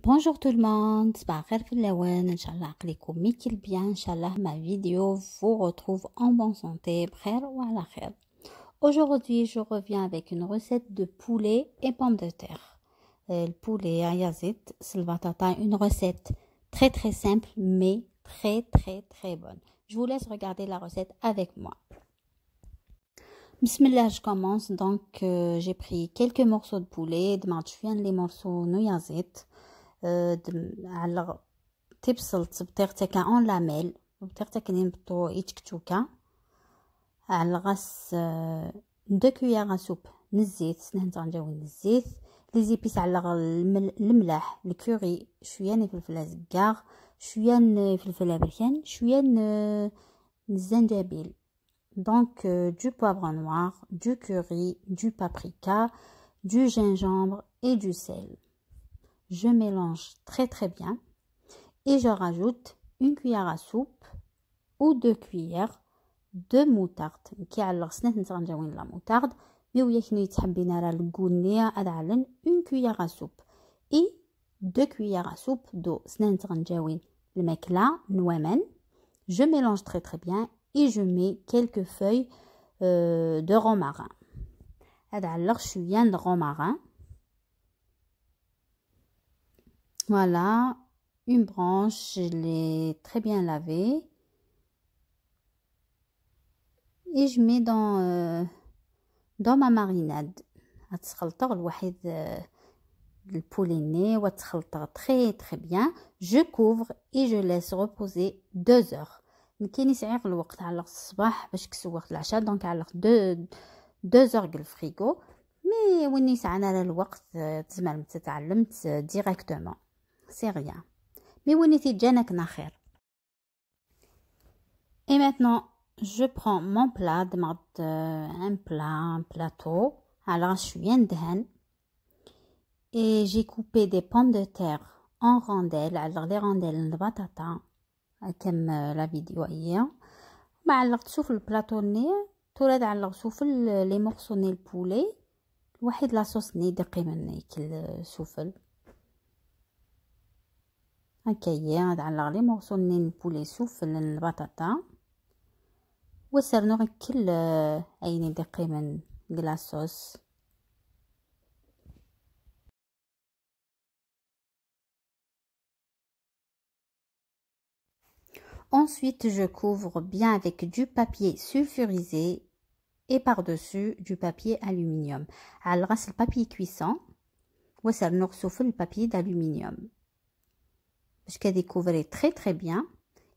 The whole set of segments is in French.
Bonjour tout le monde, صباح الخير في اللوان. ان شاء الله عقلكم ميكل bien. ان شاء الله ma vidéo vous retrouve en bonne santé, بخير وعلى خير. Aujourd'hui, je reviens avec une recette de poulet et pommes de terre. Le poulet à yazit, silvatata, une recette très simple mais très bonne. Je vous laisse regarder la recette avec moi. Bismillah, je commence. Donc, j'ai pris quelques morceaux de poulet, de les morceaux no yazit. على تبصل بطريقتك اون لاميل بطريقتك نبطو يتكتوكا على غاس 2 كويار سوب نزيت نهنجاوي الزيت لي زيبيس على الملح الكوري شويه الفلفل زكار شويه الفلفل ابريان شويه الزنجبيل donc du poivre noir, du curry, du paprika, du gingembre et du sel. Je mélange très bien et je rajoute une cuillère à soupe ou 2 cuillères de moutarde. كي على غسنات نتغنجاوين لا moutarde مي ويا كنو يتحبينا راه الكونيه ادعلن une cuillère à soupe et 2 cuillères à soupe d'eau. سنات نتغنجاوين الماكله نوامن. Je mélange très bien et je mets quelques feuilles de romarin. ادعلق شويه de romarin. Voilà, une branche, je l'ai très bien lavée. Et je mets dans ma marinade. هتخلطه الواحد البوليني وتخلطه très bien. Je couvre et je laisse reposer 2 heures. كاين يسعي الوقت على الصباح باش كسو وقت العشاء دونك على 2 heures في الفريغو. مي وين يسعنا الوقت تزمر تعلمت ديريكتومون. C'est rien. Mais vous n'étiez déjà nakher. Et maintenant, je prends mon plat, un plateau. Alors, je suis indien. Et j'ai coupé des pommes de terre en rondelles. Alors, les rondelles de batata, comme la vidéo hier. Alors, sur le plateau, tout le monde sur les morceaux de poulet. واحد la sauce ni دقي مني كل سوفل. هكايا نعلق لي مورسو من البولي سوفل البطاطا وسرنو كل عيني دقي من كلاصوص. Ensuite, je couvre bien avec du papier sulfurisé et par-dessus du papier aluminium. Alors, c'est le papier cuisson وسرنو سوفل البابي d'aluminium. Je vais découvrir très bien.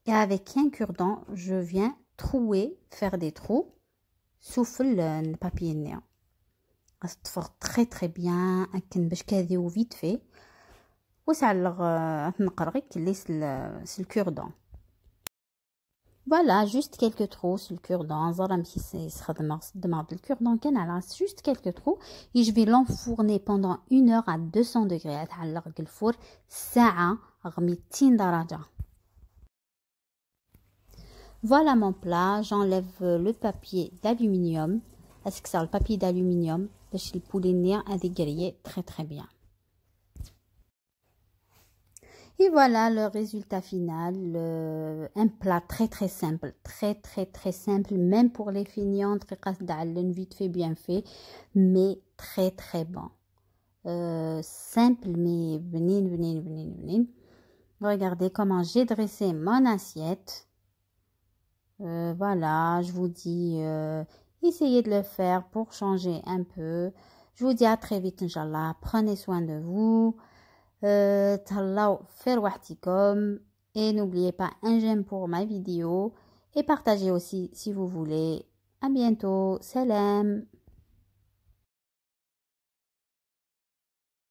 Et avec un cure-dent, je viens trouer, faire des trous sous le papier néant. Ça très bien. باش كاديو vite fait. وسعلق نقرغي كلي c'est le cure-dent. Voilà, juste quelques trous sur le cure-dent. زرا مشي يخدم le cure-dent كان على juste quelques trous. Et je vais l'enfourner pendant 1 heure à 200 degrés. تعلق الفور ساعة رغم 200 درجة. Voilà mon plat. J'enlève le papier d'aluminium. Est-ce que c'est le papier d'aluminium باش البولي نيا هذه grillé très bien. Et voilà le résultat final. Un plat très simple, très simple, même pour les feignants, vite fait, bien fait, mais très bon. Simple mais benin. Regardez comment j'ai dressé mon assiette. Voilà, je vous dis, essayez de le faire pour changer un peu. Je vous dis à très vite, Inch'Allah. Prenez soin de vous. Et n'oubliez pas un j'aime pour ma vidéo. Et partagez aussi si vous voulez. À bientôt. Salam.